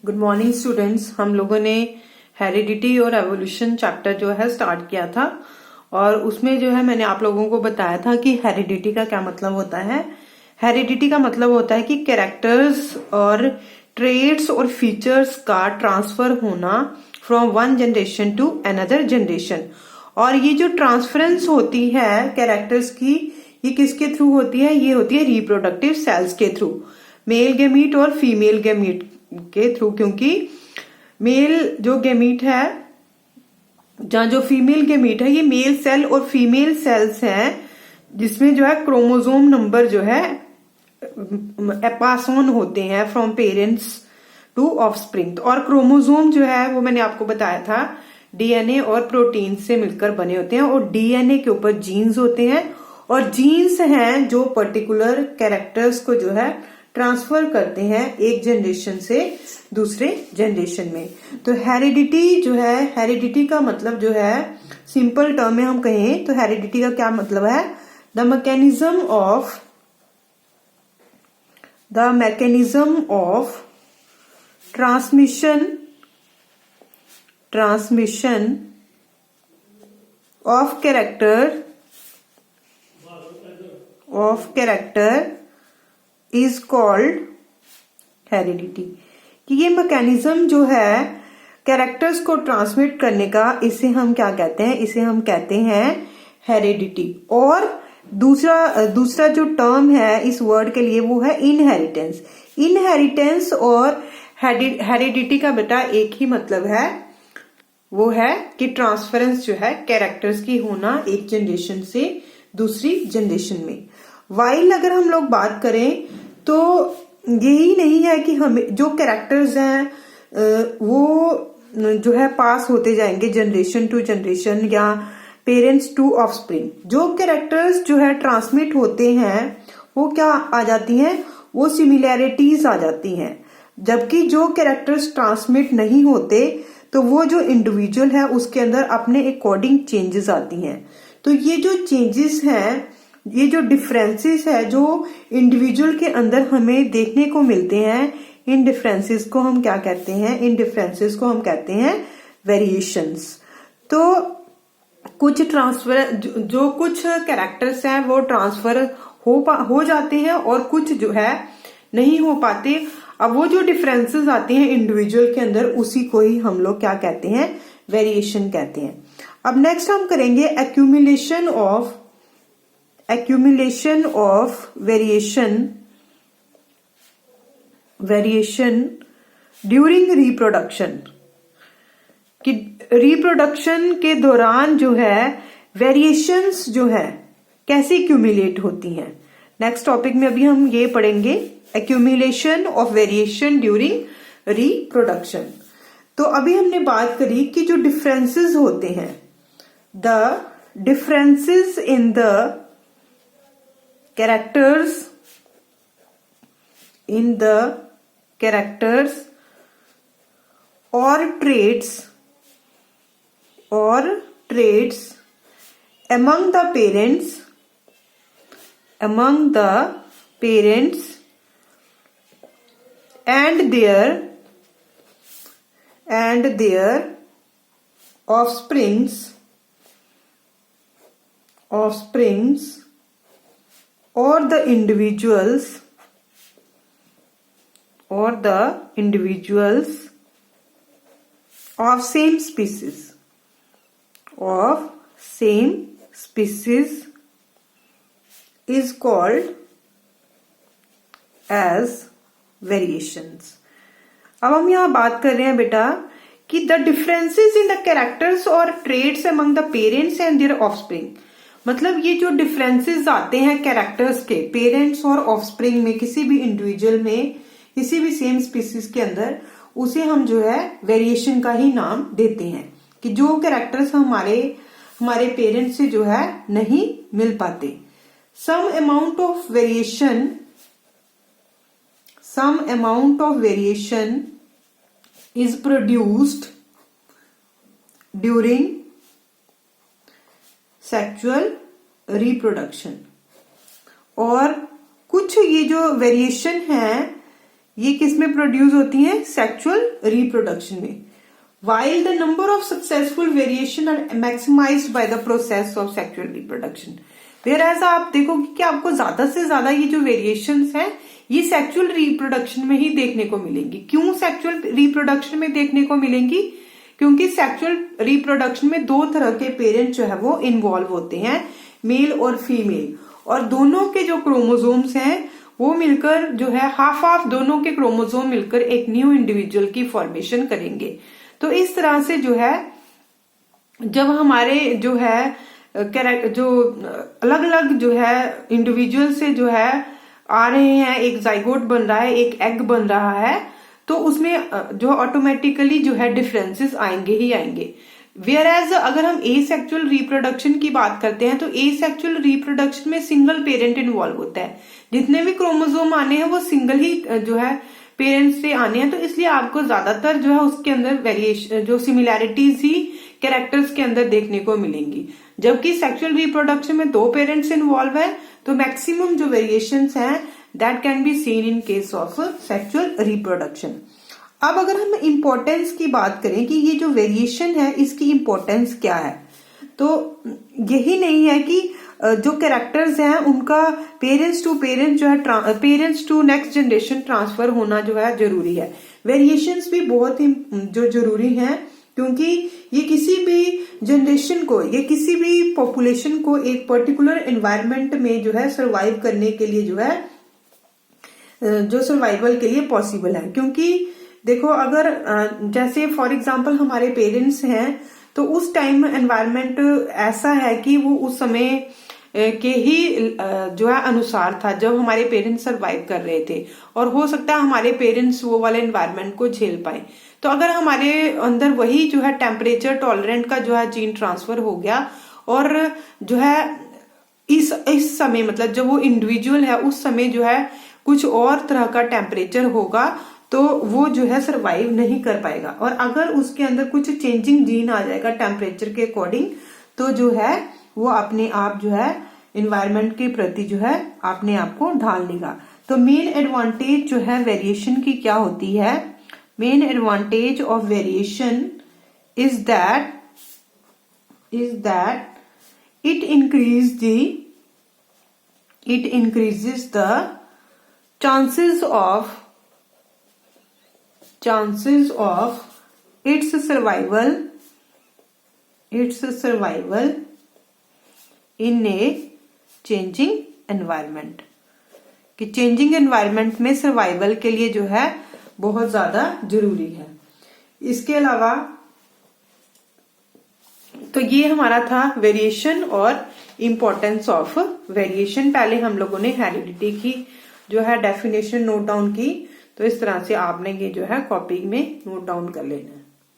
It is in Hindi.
Good morning students. हम लोगों ने हेरिडिटी और एवोल्यूशन चैप्टर जो है स्टार्ट किया था और उसमें जो है मैंने आप लोगों को बताया था कि हेरिडिटी का क्या मतलब होता है। हेरिडिटी का मतलब होता है कि कैरेक्टर्स और ट्रेड्स और फीचर्स का ट्रांसफर होना from one generation to another generation. और ये जो ट्रांसफरेंस होती है कैरेक्टर्स की, ये किसके थ्रू होती है? ये होती है रिप्रोडक्टिव सेल्स के थ्रू, मेल गेमीट और फीमेल गेमीट के थ्रू। क्योंकि मेल जो गेमीट है, जहां जो फीमेल गेमीट है, ये मेल सेल और फीमेल सेल्स हैं, जिसमें जो है क्रोमोसोम नंबर जो है पास ऑन होते हैं फ्रॉम पेरेंट्स टू ऑफस्प्रिंग। और क्रोमोसोम जो है वो मैंने आपको बताया था डीएनए और प्रोटीन से मिलकर बने होते हैं, और डीएनए के ऊपर जीन्स होते हैं, और जीन्स हैं जो पर्टिकुलर कैरेक्टर्स को जो है ट्रांसफर करते हैं एक जनरेशन से दूसरे जनरेशन में। तो हेरिडिटी जो है, हेरिडिटी का मतलब जो है सिंपल टर्म में हम कहें तो हेरिडिटी का क्या मतलब है? The mechanism of transmission of character is called heredity. कि ये मैकेनिज्म जो है कैरेक्टर्स को ट्रांसमिट करने का, इसे हम क्या कहते हैं? इसे हम कहते हैं हेरिडिटी। और दूसरा जो टर्म है इस वर्ड के लिए वो है इनहेरिटेंस। इनहेरिटेंस और हेरिडिटी का बेटा एक ही मतलब है, वो है कि ट्रांसफरेंस जो है कैरेक्टर्स की होना एक जनरेशन से दूसरी जनरेशन में। वाइल अगर हम लोग बात करें तो यही नहीं है कि हमें जो कैरेक्टर्स हैं वो जो है पास होते जाएंगे जनरेशन टू जनरेशन या पेरेंट्स टू ऑफस्प्रिंग। जो कैरेक्टर्स जो है ट्रांसमिट होते हैं वो क्या आ जाती हैं? वो सिमिलैरिटीज आ जाती हैं। जबकि जो कैरेक्टर्स ट्रांसमिट नहीं होते तो वो जो इंडिविजुअल है उसके अंदर अपने अकॉर्डिंग चेंजेस आती हैं। तो ये जो चेंजेस हैं, ये जो डिफरेंसेस है जो इंडिविजुअल के अंदर हमें देखने को मिलते हैं, इन डिफरेंसेस को हम क्या कहते हैं? इन डिफरेंसेस को हम कहते हैं वेरिएशंस। तो कुछ ट्रांसफर जो कुछ कैरेक्टर्स हैं वो ट्रांसफर हो जाते हैं और कुछ जो है नहीं हो पाते। अब वो जो डिफरेंसेस आते हैं इंडिविजुअल के अंदर, उसी को ही हम लोग क्या कहते हैं? वेरिएशन कहते हैं। अब नेक्स्ट हम करेंगे accumulation of variation during reproduction. कि रिप्रोडक्शन के दौरान जो है वेरिएशंस जो है कैसे एक्यूमुलेट होती हैं। नेक्स्ट टॉपिक में अभी हम ये पढ़ेंगे, accumulation of variation during reproduction. तो अभी हमने बात करी कि जो डिफरेंसेस होते हैं, the differences in the characters और traits among the parents and their offsprings or the individuals of same species is called as variations। अब हम यहाँ बात कर रहे हैं बेटा कि the differences in the characters और traits among the parents and their offspring. मतलब ये जो डिफरेंसेस आते हैं कैरेक्टर्स के पेरेंट्स और ऑफस्प्रिंग में, किसी भी इंडिविजुअल में, किसी भी सेम स्पीसीज के अंदर, उसे हम जो है वेरिएशन का ही नाम देते हैं। कि जो कैरेक्टर्स हमारे पेरेंट्स से जो है नहीं मिल पाते। Some amount of variation is produced during sexual reproduction. और कुछ ये जो वेरिएशन है ये किस में प्रोड्यूस होती हैं? सेक्सुअल रिप्रोडक्शन में। While the number of successful variation are maximized by the process of sexual reproduction, whereas आप देखोगे कि आपको ज्यादा से ज्यादा ये जो वेरिएशंस हैं ये सेक्सुअल रिप्रोडक्शन में ही देखने को मिलेंगी। क्यों सेक्सुअल रिप्रोडक्शन में देखने को मिलेंगी? क्योंकि सेक्सुअल रिप्रोडक्शन में दो तरह के पेरेंट जो है वो इन्वॉल्व होते हैं, मेल और फीमेल, और दोनों के जो क्रोमोसोम्स हैं वो मिलकर जो है हाफ दोनों के क्रोमोसोम मिलकर एक न्यू इंडिविजुअल की फॉर्मेशन करेंगे। तो इस तरह से जो है जब हमारे जो है जो अलग अलग जो है इंडिविजुअल से जो है आ रहे हैं, एक जाइगोट बन रहा है, एक एग बन रहा है, तो उसमें जो ऑटोमेटिकली जो है डिफरेंसेस आएंगे ही आएंगे। वेयरएज अगर हम एसेक्सुअल रिप्रोडक्शन की बात करते हैं तो एसेक्सुअल रिप्रोडक्शन में सिंगल पेरेंट इन्वॉल्व होता है। जितने भी क्रोमोसोम आने हैं वो सिंगल ही जो है पेरेंट्स से आने हैं, तो इसलिए आपको ज्यादातर जो है उसके अंदर वेरिएशन जो सिमिलैरिटीज ही कैरेक्टर्स के अंदर देखने को मिलेंगी। जबकि सेक्सुअल रिप्रोडक्शन में दो पेरेंट्स इन्वॉल्व है तो मैक्सिमम जो वेरिएशंस हैं that can be seen in case of sexual reproduction. अब अगर हम इम्पोर्टेंस की बात करें कि ये जो वेरिएशन है इसकी इम्पोर्टेंस क्या है, तो यही नहीं है कि जो कैरेक्टर्स हैं उनका पेरेंट्स टू पेरेंट्स जो है parents to next generation transfer होना जो है जरूरी है। वेरिएशंस भी बहुत ही जो जरूरी हैं, क्योंकि ये किसी भी जनरेशन को, ये किसी भी पॉपुलेशन को एक पर्टिकुलर एनवायरनमेंट में जो है सरवाइव करने के लिए जो है जो सर्वाइवल के लिए पॉसिबल है। क्योंकि देखो अगर जैसे फॉर एग्जांपल हमारे पेरेंट्स हैं तो उस टाइम एनवायरनमेंट ऐसा है कि वो उस समय के ही जो है अनुसार था जब हमारे पेरेंट्स सरवाइव कर रहे थे, और हो सकता है हमारे पेरेंट्स वो वाले एनवायरनमेंट को झेल पाए। तो अगर हमारे अंदर वही जो है टेम्परेचर टॉलरेंट का जो है जीन ट्रांसफर हो गया और जो है इस समय मतलब जब वो इंडिविजुअल है उस समय जो है कुछ और तरह का टेम्परेचर होगा तो वो जो है सरवाइव नहीं कर पाएगा। और अगर उसके अंदर कुछ चेंजिंग जीन आ जाएगा टेम्परेचर के अकॉर्डिंग तो जो है वो अपने आप जो है एनवायरनमेंट के प्रति जो है अपने आप को ढाल लेगा। तो मेन एडवांटेज जो है वेरिएशन की क्या होती है? Main advantage of variation is that it increases the chances of its survival in a changing environment, कि चेंजिंग एनवायरनमेंट में सर्वाइवल के लिए जो है बहुत ज्यादा जरूरी है। इसके अलावा तो ये हमारा था वेरिएशन और इम्पोर्टेंस ऑफ वेरिएशन। पहले हम लोगों ने हेरिडिटी की जो है डेफिनेशन नोट डाउन की, तो इस तरह से आपने ये जो है कॉपी में नोट डाउन कर लेना है।